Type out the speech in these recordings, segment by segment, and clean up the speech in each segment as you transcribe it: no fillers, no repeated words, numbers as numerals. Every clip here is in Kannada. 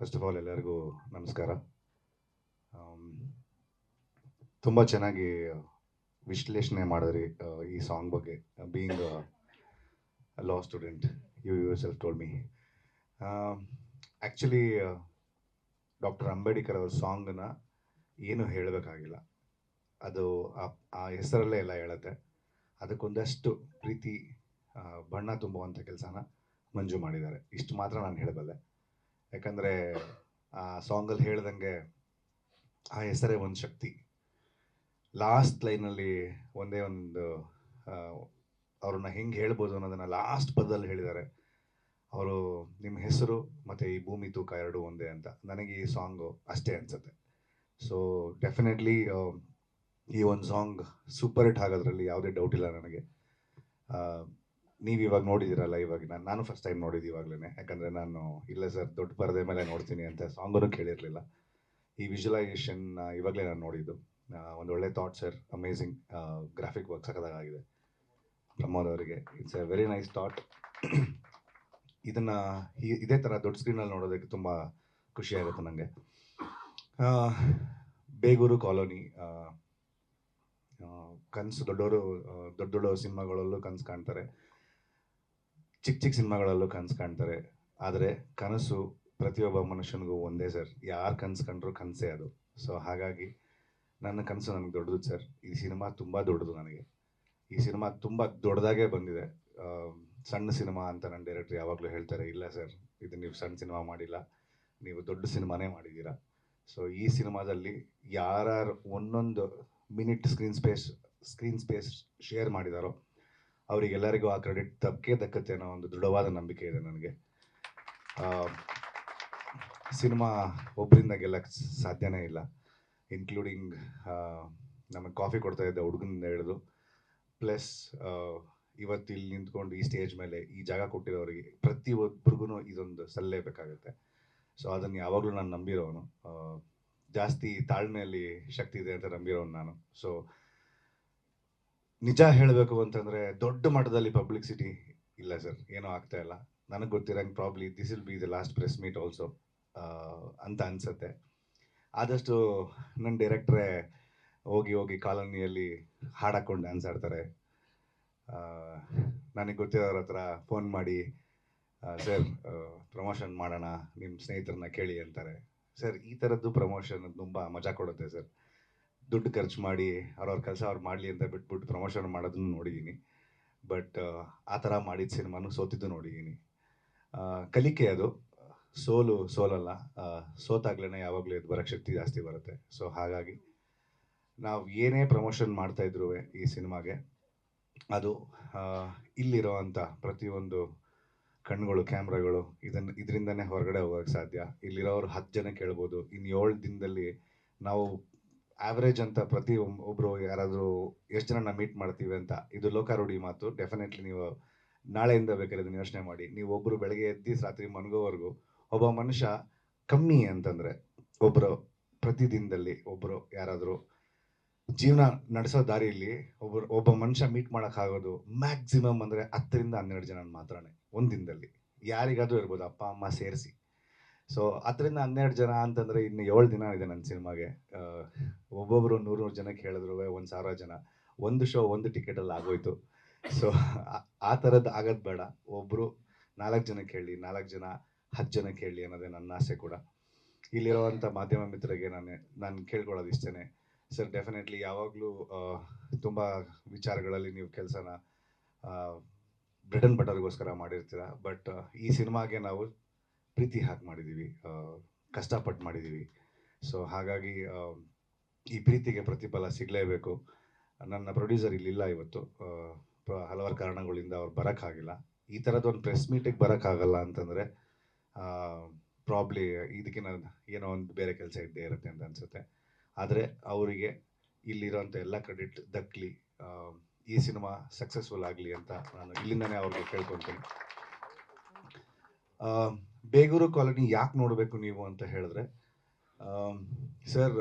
ಫಸ್ಟ್ ಆಫ್ ಆಲ್ ಎಲ್ಲರಿಗೂ ನಮಸ್ಕಾರ. ತುಂಬ ಚೆನ್ನಾಗಿ ವಿಶ್ಲೇಷಣೆ ಮಾಡಿದ್ರಿ ಈ ಸಾಂಗ್ ಬಗ್ಗೆ. Being law student, you self told me. Actually doctor Ambedkar ಅವ್ರ ಸಾಂಗನ್ನ ಏನು ಹೇಳಬೇಕಾಗಿಲ್ಲ, ಅದು ಆ ಹೆಸರಲ್ಲೇ ಎಲ್ಲ ಹೇಳುತ್ತೆ. ಅದಕ್ಕೊಂದಷ್ಟು ಪ್ರೀತಿ, ಬಣ್ಣ ತುಂಬುವಂಥ ಕೆಲಸನ ಮಂಜು ಮಾಡಿದ್ದಾರೆ. ಇಷ್ಟು ಮಾತ್ರ ನಾನು ಹೇಳಬಲ್ಲೆ. ಯಾಕಂದರೆ ಆ ಸಾಂಗಲ್ಲಿ ಹೇಳ್ದಂಗೆ ಆ ಹೆಸರೇ ಒಂದು ಶಕ್ತಿ. ಲಾಸ್ಟ್ ಲೈನಲ್ಲಿ ಒಂದೇ ಒಂದು ಅವ್ರನ್ನ ಹೆಂಗೆ ಹೇಳ್ಬೋದು ಅನ್ನೋದನ್ನು ಲಾಸ್ಟ್ ಪದದಲ್ಲಿ ಹೇಳಿದ್ದಾರೆ. ಅವರು ನಿಮ್ಮ ಹೆಸರು ಮತ್ತು ಈ ಭೂಮಿ ತೂಕ ಎರಡು ಒಂದೇ ಅಂತ. ನನಗೆ ಈ ಸಾಂಗು ಅಷ್ಟೇ ಅನಿಸುತ್ತೆ. ಸೊ ಡೆಫಿನೆಟ್ಲಿ ಈ ಒಂದು ಸಾಂಗ್ ಸೂಪರ್ ಹಿಟ್ ಆಗೋದ್ರಲ್ಲಿ ಯಾವುದೇ ಡೌಟ್ ಇಲ್ಲ ನನಗೆ. ನೀವು ಇವಾಗ ನೋಡಿದ್ದೀರಲ್ಲ, ಇವಾಗ ನಾನು ಫಸ್ಟ್ ಟೈಮ್ ನೋಡಿದ್ದು ಇವಾಗಲೇ. ಯಾಕಂದರೆ ನಾನು ಇಲ್ಲ ಸರ್ ದೊಡ್ಡ ಪರದೆ ಮೇಲೆ ನೋಡ್ತೀನಿ ಅಂತ ಸಾಂಗನ್ನು ಕೇಳಿರಲಿಲ್ಲ. ಈ ವಿಜುವಲೈಸೇಷನ್ ಇವಾಗಲೇ ನಾನು ನೋಡಿದ್ದು. ಒಂದು ಒಳ್ಳೆ thought sir, amazing. Graphic work ಸಖತ್ತಾಗಿದೆ ಪ್ರಮೋದ್ ಅವರಿಗೆ. It's A very nice thought. ಇದನ್ನು ಇದೇ ಥರ ದೊಡ್ಡ ಸ್ಕ್ರೀನಲ್ಲಿ ನೋಡೋದಕ್ಕೆ ತುಂಬ ಖುಷಿಯಾಗುತ್ತೆ ನನಗೆ. ಬೇಗೂರು ಕಾಲೋನಿ ಕನಸು ದೊಡ್ಡ ದೊಡ್ಡ ಸಿನಿಮಾಗಳಲ್ಲೂ ಕನಸು ಕಾಣ್ತಾರೆ, ಚಿಕ್ಕ ಚಿಕ್ಕ ಸಿನಿಮಾಗಳಲ್ಲೂ ಕನಸು ಕಾಣ್ತಾರೆ. ಆದರೆ ಕನಸು ಪ್ರತಿಯೊಬ್ಬ ಮನುಷ್ಯನಿಗೂ ಒಂದೇ ಸರ್. ಯಾರು ಕನಸು ಕಂಡ್ರೂ ಕನಸೇ ಅದು. ಸೊ ಹಾಗಾಗಿ ನನ್ನ ಕನಸು ನನಗೆ ದೊಡ್ಡದು ಸರ್. ಈ ಸಿನಿಮಾ ತುಂಬ ದೊಡ್ಡದು ನನಗೆ. ಈ ಸಿನಿಮಾ ತುಂಬ ದೊಡ್ಡದಾಗೇ ಬಂದಿದೆ. ಸಣ್ಣ ಸಿನಿಮಾ ಅಂತ ನನ್ನ ಡೈರೆಕ್ಟ್ರ್ ಯಾವಾಗಲೂ ಹೇಳ್ತಾರೆ, ಇಲ್ಲ ಸರ್ ಇದು ನೀವು ಸಣ್ಣ ಸಿನಿಮಾ ಮಾಡಿಲ್ಲ, ನೀವು ದೊಡ್ಡ ಸಿನಿಮಾನೇ ಮಾಡಿದ್ದೀರಾ. ಸೊ ಈ ಸಿನಿಮಾದಲ್ಲಿ ಯಾರು ಒಂದೊಂದು ಮಿನಿಟ್ ಸ್ಕ್ರೀನ್ ಸ್ಪೇಸ್ ಶೇರ್ ಮಾಡಿದಾರೋ ಅವರಿಗೆಲ್ಲರಿಗೂ ಆ ಕ್ರೆಡಿಟ್ ದಕ್ಕತ್ತೆ ಅನ್ನೋ ಒಂದು ದೃಢವಾದ ನಂಬಿಕೆ ಇದೆ ನನಗೆ. ಸಿನಿಮಾ ಒಬ್ಬರಿಂದ ಗೆಲ್ಲಕ್ಕೆ ಸಾಧ್ಯನೇ ಇಲ್ಲ, ಇನ್ಕ್ಲೂಡಿಂಗ್ ನಮಗೆ ಕಾಫಿ ಕೊಡ್ತಾ ಇದ್ದ ಹುಡುಗನಿಂದ ಹಿಡಿದು, ಪ್ಲಸ್ ಇವತ್ತು ಇಲ್ಲಿ ನಿಂತ್ಕೊಂಡು ಈ ಸ್ಟೇಜ್ ಮೇಲೆ ಈ ಜಾಗ ಕೊಟ್ಟಿರೋರಿಗೆ ಪ್ರತಿಯೊಬ್ಬರಿಗೂ ಇದೊಂದು ಸಲ್ಲಲೇಬೇಕಾಗುತ್ತೆ. ಸೊ ಅದನ್ನು ಯಾವಾಗಲೂ ನಾನು ನಂಬಿರೋನು. ಜಾಸ್ತಿ ತಾಳ್ಮೆಯಲ್ಲಿ ಶಕ್ತಿ ಇದೆ ಅಂತ ನಂಬಿರೋನು ನಾನು. ಸೊ ನಿಜ ಹೇಳಬೇಕು ಅಂತಂದರೆ ದೊಡ್ಡ ಮಟ್ಟದಲ್ಲಿ ಪಬ್ಲಿಸಿಟಿ ಇಲ್ಲ ಸರ್, ಏನೂ ಆಗ್ತಾ ಇಲ್ಲ. ನನಗೆ ಗೊತ್ತಿರಂಗೆ probably this will be the last press meet also ಅಂತ ಅನಿಸುತ್ತೆ. ಆದಷ್ಟು ನನ್ನ ಡೈರೆಕ್ಟ್ರೇ ಹೋಗಿ ಹೋಗಿ ಕಾಲೋನಿಯಲ್ಲಿ ಹಾಡಾಕೊಂಡು ಡ್ಯಾನ್ಸ್ ಆಡ್ತಾರೆ. ನನಗೆ ಗೊತ್ತಿರೋರ ಹತ್ರ ಫೋನ್ ಮಾಡಿ ಸರ್ ಪ್ರಮೋಷನ್ ಮಾಡೋಣ, ನಿಮ್ಮ ಸ್ನೇಹಿತರನ್ನ ಕೇಳಿ ಅಂತಾರೆ. ಸರ್ ಈ ಥರದ್ದು ಪ್ರಮೋಷನ್ ತುಂಬ ಮಜಾ ಕೊಡುತ್ತೆ ಸರ್. ದುಡ್ಡು ಖರ್ಚು ಮಾಡಿ ಅವ್ರವ್ರ ಕೆಲಸ ಅವ್ರು ಮಾಡಲಿ ಅಂತ ಬಿಟ್ಬಿಟ್ಟು ಪ್ರಮೋಷನ್ ಮಾಡೋದನ್ನು ನೋಡಿದ್ದೀನಿ. ಬಟ್ ಆ ಥರ ಮಾಡಿದ ಸಿನಿಮಾನು ಸೋತಿದ್ದು ನೋಡಿದ್ದೀನಿ. ಕಲಿಕೆ ಅದು. ಸೋಲಲ್ಲ, ಸೋತಾಗ್ಲೇ ಯಾವಾಗಲೂ ಎದ್ದು ಬರೋಕ್ಕೆ ಶಕ್ತಿ ಜಾಸ್ತಿ ಬರುತ್ತೆ. ಸೊ ಹಾಗಾಗಿ ನಾವು ಏನೇ ಪ್ರಮೋಷನ್ ಮಾಡ್ತಾಯಿದ್ರು ಈ ಸಿನಿಮಾಗೆ, ಅದು ಇಲ್ಲಿರೋ ಅಂಥ ಪ್ರತಿಯೊಂದು ಕಣ್ಣುಗಳು, ಕ್ಯಾಮ್ರಾಗಳು ಇದರಿಂದನೇ ಹೊರಗಡೆ ಹೋಗೋಕ್ಕೆ ಸಾಧ್ಯ. ಇಲ್ಲಿರೋರು 10 ಜನ ಕೇಳ್ಬೋದು. ಇನ್ನು 7 ದಿನದಲ್ಲಿ ನಾವು ಆವ್ರೇಜ್ ಅಂತ ಒಬ್ಬರು ಯಾರಾದರೂ ಎಷ್ಟು ಜನನ ಮೀಟ್ ಮಾಡ್ತೀವಿ ಅಂತ, ಇದು ಲೋಕಾರೂಢಿ ಮಾತು. ಡೆಫಿನೆಟ್ಲಿ ನೀವು ನಾಳೆಯಿಂದ ಬೇಕಾದ್ರೆ ಇದನ್ನು ಯೋಚನೆ ಮಾಡಿ. ನೀವು ಒಬ್ಬರು ಬೆಳಗ್ಗೆ ಎದ್ದು ರಾತ್ರಿ ಮನಗೋವರೆಗೂ ಒಬ್ಬ ಮನುಷ್ಯ ಕಮ್ಮಿ ಅಂತಂದರೆ ಪ್ರತಿದಿನದಲ್ಲಿ ಒಬ್ಬರು ಯಾರಾದರೂ ಜೀವನ ನಡೆಸೋ ದಾರಿಯಲ್ಲಿ ಒಬ್ಬ ಮನುಷ್ಯ ಮೀಟ್ ಮಾಡೋಕ್ಕಾಗೋದು ಮ್ಯಾಕ್ಸಿಮಮ್ ಅಂದರೆ 10 ರಿಂದ 12 ಜನ ಮಾತ್ರನೇ ಒಂದು ದಿನದಲ್ಲಿ. ಯಾರಿಗಾದರೂ ಇರ್ಬೋದು, ಅಪ್ಪ ಅಮ್ಮ ಸೇರಿಸಿ. ಸೊ 10 ರಿಂದ 12 ಜನ ಅಂತಂದರೆ ಇನ್ನು 7 ದಿನ ಇದೆ ನನ್ನ ಸಿನಿಮಾಗೆ. ಒಬ್ಬೊಬ್ಬರು 100 ಜನಕ್ಕೆ ಹೇಳಿದ್ರು 1,000 ಜನ. ಒಂದು ಶೋ ಒಂದು ಟಿಕೆಟಲ್ಲಿ ಆಗೋಯ್ತು. ಸೊ ಆ ಥರದ್ದು ಆಗೋದು ಬೇಡ. ಒಬ್ಬರು 4 ಜನಕ್ಕೆ ಹೇಳಿ, 4 ಜನ 10 ಜನಕ್ಕೆ ಹೇಳಿ ಅನ್ನೋದೇ ನನ್ನ ಆಸೆ ಕೂಡ. ಇಲ್ಲಿರುವಂಥ ಮಾಧ್ಯಮ ಮಿತ್ರರಿಗೆ ನಾನು ಕೇಳ್ಕೊಳ್ಳೋದು ಇಷ್ಟೇ ಸರ್. ಡೆಫಿನೆಟ್ಲಿ ಯಾವಾಗಲೂ ತುಂಬ ವಿಚಾರಗಳಲ್ಲಿ ನೀವು ಕೆಲಸನ ಬ್ರೆಡ್ ಆ್ಯಂಡ್ ಬಟರ್ಗೋಸ್ಕರ ಮಾಡಿರ್ತೀರ. ಬಟ್ ಈ ಸಿನಿಮಾಗೆ ನಾವು ಪ್ರೀತಿ ಹಾಕಿ ಮಾಡಿದ್ದೀವಿ, ಕಷ್ಟಪಟ್ಟು ಮಾಡಿದ್ದೀವಿ. ಸೊ ಹಾಗಾಗಿ ಈ ಪ್ರೀತಿಗೆ ಪ್ರತಿಫಲ ಸಿಗಲೇಬೇಕು. ನನ್ನ ಪ್ರೊಡ್ಯೂಸರ್ ಇಲ್ಲಿಲ್ಲ ಇವತ್ತು, ಹಲವಾರು ಕಾರಣಗಳಿಂದ ಅವ್ರು ಬರೋಕ್ಕಾಗಿಲ್ಲ. ಈ ಥರದ್ದೊಂದು ಪ್ರೆಸ್ ಮೀಟಿಗೆ ಬರೋಕ್ಕಾಗಲ್ಲ ಅಂತಂದರೆ ಪ್ರಾಬ್ಲಿ ಇದಕ್ಕಿಂತ ಏನೋ ಒಂದು ಬೇರೆ ಕೆಲಸ ಇದ್ದೇ ಇರುತ್ತೆ ಅಂತ ಅನಿಸುತ್ತೆ. ಆದರೆ ಅವರಿಗೆ ಇಲ್ಲಿರೋಂಥ ಎಲ್ಲ ಕ್ರೆಡಿಟ್ ದಕ್ಕಲಿ, ಈ ಸಿನಿಮಾ ಸಕ್ಸಸ್ಫುಲ್ ಆಗಲಿ ಅಂತ ನಾನು ಇಲ್ಲಿಂದನೇ ಅವ್ರಿಗೆ ಕೇಳ್ಕೊತೀನಿ. ಬೇಗೂರು ಕಾಲೋನಿ ಯಾಕೆ ನೋಡಬೇಕು ನೀವು ಅಂತ ಹೇಳಿದ್ರೆ, ಸರ್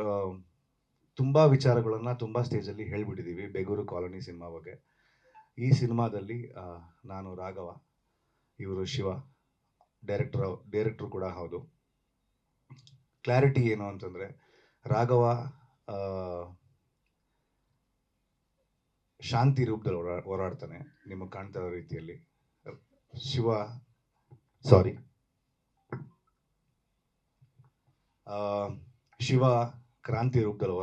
ತುಂಬ ವಿಚಾರಗಳನ್ನು ತುಂಬ ಸ್ಟೇಜಲ್ಲಿ ಹೇಳಿಬಿಟ್ಟಿದ್ದೀವಿ ಬೇಗೂರು ಕಾಲೋನಿ ಸಿನಿಮಾ ಬಗ್ಗೆ. ಈ ಸಿನಿಮಾದಲ್ಲಿ ನಾನು ರಾಘವ, ಇವರು ಶಿವ, ಡೈರೆಕ್ಟ್ರು ಕೂಡ ಹೌದು. ಕ್ಲಾರಿಟಿ ಏನು ಅಂತಂದರೆ, ರಾಘವ ಶಾಂತಿ ರೂಪದಲ್ಲಿ ಹೋರಾಡ್ತಾನೆ ನಿಮಗೆ ಕಾಣ್ತಾ ಇರೋ ರೀತಿಯಲ್ಲಿ. ಶಿವ ಕ್ರಾಂತಿ ರೂಪದಲ್ಲಿ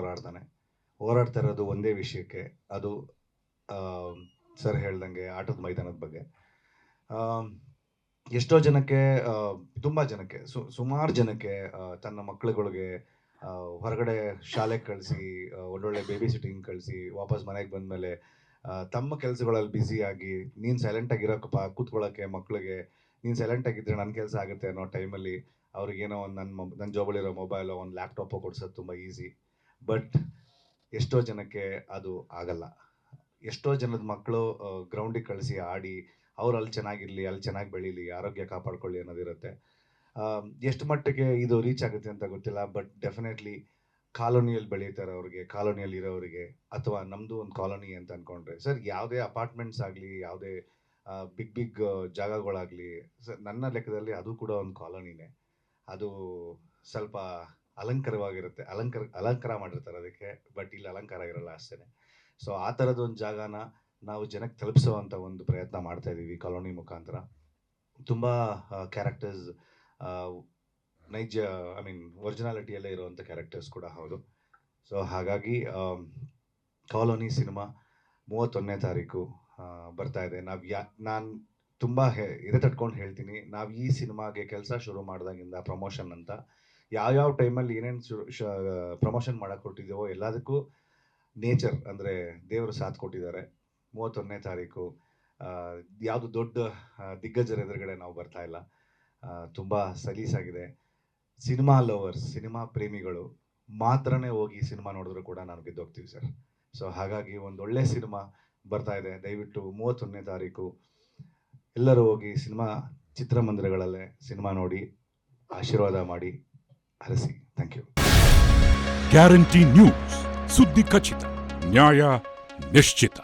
ಹೋರಾಡ್ತಾ ಇರೋದು ಒಂದೇ ವಿಷಯಕ್ಕೆ, ಅದು ಸರ್ ಹೇಳ್ದಂಗೆ ಆಟದ ಮೈದಾನದ ಬಗ್ಗೆ. ಎಷ್ಟೋ ಜನಕ್ಕೆ, ತುಂಬ ಜನಕ್ಕೆ, ಸುಮಾರು ಜನಕ್ಕೆ ತನ್ನ ಮಕ್ಕಳುಗಳಿಗೆ ಹೊರಗಡೆ ಶಾಲೆಗೆ ಕಳಿಸಿ, ಒಳ್ಳೊಳ್ಳೆ ಬೇಬಿ ಸಿಟ್ಟಿಂಗ್ ಕಳಿಸಿ, ವಾಪಸ್ ಮನೆಗೆ ಬಂದಮೇಲೆ ತಮ್ಮ ಕೆಲಸಗಳಲ್ಲಿ ಬ್ಯುಸಿಯಾಗಿ, ನೀನು ಸೈಲೆಂಟಾಗಿರೋಕ್ಕಪ್ಪ ಕೂತ್ಕೊಳ್ಳೋಕ್ಕೆ ಮಕ್ಕಳಿಗೆ, ನೀನು ಸೈಲೆಂಟಾಗಿದ್ದರೆ ನನ್ನ ಕೆಲಸ ಆಗುತ್ತೆ ಅನ್ನೋ ಟೈಮಲ್ಲಿ ಅವ್ರಿಗೇನೋ ಒಂದು ನನ್ನ ಜೋಬಲ್ಲಿರೋ ಮೊಬೈಲೋ ಒಂದು ಲ್ಯಾಪ್ಟಾಪೋ ಕೊಡ್ಸೋದು ತುಂಬ ಈಸಿ. ಬಟ್ ಎಷ್ಟೋ ಜನಕ್ಕೆ ಅದು ಆಗಲ್ಲ. ಎಷ್ಟೋ ಜನದ ಮಕ್ಕಳು ಗ್ರೌಂಡಿಗೆ ಕಳಿಸಿ ಆಡಿ, ಅವ್ರು ಅಲ್ಲಿ ಚೆನ್ನಾಗಿರಲಿ, ಅಲ್ಲಿ ಚೆನ್ನಾಗಿ ಬೆಳೀಲಿ, ಆರೋಗ್ಯ ಕಾಪಾಡ್ಕೊಳ್ಳಿ ಅನ್ನೋದಿರುತ್ತೆ. ಎಷ್ಟು ಮಟ್ಟಿಗೆ ಇದು ರೀಚ್ ಆಗುತ್ತೆ ಅಂತ ಗೊತ್ತಿಲ್ಲ. ಬಟ್ ಡೆಫಿನೆಟ್ಲಿ ಕಾಲೋನಿಯಲ್ಲಿ ಬೆಳೀತಾರೆ ಅವ್ರಿಗೆ, ಕಾಲೋನಿಯಲ್ಲಿ ಇರೋರಿಗೆ, ಅಥವಾ ನಮ್ಮದು ಒಂದು ಕಾಲೋನಿ ಅಂತ ಅಂದ್ಕೊಂಡ್ರೆ, ಸರ್ ಯಾವುದೇ ಅಪಾರ್ಟ್ಮೆಂಟ್ಸ್ ಆಗಲಿ, ಯಾವುದೇ ಬಿಗ್ ಜಾಗಗಳಾಗಲಿ, ಸರ್ ನನ್ನ ಲೆಕ್ಕದಲ್ಲಿ ಅದು ಕೂಡ ಒಂದು ಕಾಲೋನಿನೇ. ಅದು ಸ್ವಲ್ಪ ಅಲಂಕಾರವಾಗಿರುತ್ತೆ, ಅಲಂಕಾರ ಮಾಡಿರ್ತಾರೆ ಅದಕ್ಕೆ, ಬಟ್ ಇಲ್ಲಿ ಅಲಂಕಾರ ಇರಲ್ಲ ಅಷ್ಟೇ. ಸೊ ಆ ಥರದೊಂದು ಜಾಗನ ನಾವು ಜನಕ್ಕೆ ತಲುಪಿಸೋವಂಥ ಒಂದು ಪ್ರಯತ್ನ ಮಾಡ್ತಾ ಇದ್ದೀವಿ ಕಾಲೋನಿ ಮುಖಾಂತರ. ತುಂಬ ಕ್ಯಾರೆಕ್ಟರ್ಸ್ ನೈಜ, ಒರಿಜಿನಾಲಿಟಿಯಲ್ಲೇ ಇರುವಂಥ ಕ್ಯಾರೆಕ್ಟರ್ಸ್ ಕೂಡ ಹೌದು. ಸೊ ಹಾಗಾಗಿ ಕಾಲೋನಿ ಸಿನಿಮಾ 31ನೇ ತಾರೀಕು ಬರ್ತಾ ಇದೆ. ನಾನು ತುಂಬ ಎದೆ ತಟ್ಕೊಂಡು ಹೇಳ್ತೀನಿ, ನಾವು ಈ ಸಿನಿಮಾಗೆ ಕೆಲಸ ಶುರು ಮಾಡಿದಾಗಿಂದ ಪ್ರಮೋಷನ್ ಅಂತ ಯಾವ್ಯಾವ ಟೈಮಲ್ಲಿ ಏನೇನು ಪ್ರಮೋಷನ್ ಮಾಡೋಕ್ಕೆ ಕೊಟ್ಟಿದ್ದೀವೋ ಎಲ್ಲದಕ್ಕೂ ನೇಚರ್ ಅಂದರೆ ದೇವರು ಸಾಥ್ ಕೊಟ್ಟಿದ್ದಾರೆ. 31ನೇ ತಾರೀಕು ಯಾವುದು ದೊಡ್ಡ ದಿಗ್ಗಜರ ಎದುರುಗಡೆ ನಾವು ಬರ್ತಾ ಇಲ್ಲ. ತುಂಬ ಸಲೀಸಾಗಿದೆ. ಸಿನಿಮಾ ಲವರ್ಸ್, ಸಿನಿಮಾ ಪ್ರೇಮಿಗಳು ಮಾತ್ರನೇ ಹೋಗಿ ಸಿನಿಮಾ ನೋಡಿದ್ರು ಕೂಡ ನಾವು ಗೆದ್ದೋಗ್ತೀವಿ ಸರ್. ಸೊ ಹಾಗಾಗಿ ಒಂದೊಳ್ಳೆ ಸಿನಿಮಾ ಬರ್ತಾ ಇದೆ. ದಯವಿಟ್ಟು 31ನೇ ತಾರೀಕು ಎಲ್ಲರೂ ಹೋಗಿ ಚಿತ್ರಮಂದಿರಗಳಲ್ಲೇ ಸಿನಿಮಾ ನೋಡಿ ಆಶೀರ್ವಾದ ಮಾಡಿ ಹರಸಿ. Thank you. ಗ್ಯಾರಂಟಿ ನ್ಯೂಸ್, ಸುದ್ದಿ ಖಚಿತ, ನ್ಯಾಯ ನಿಶ್ಚಿತ.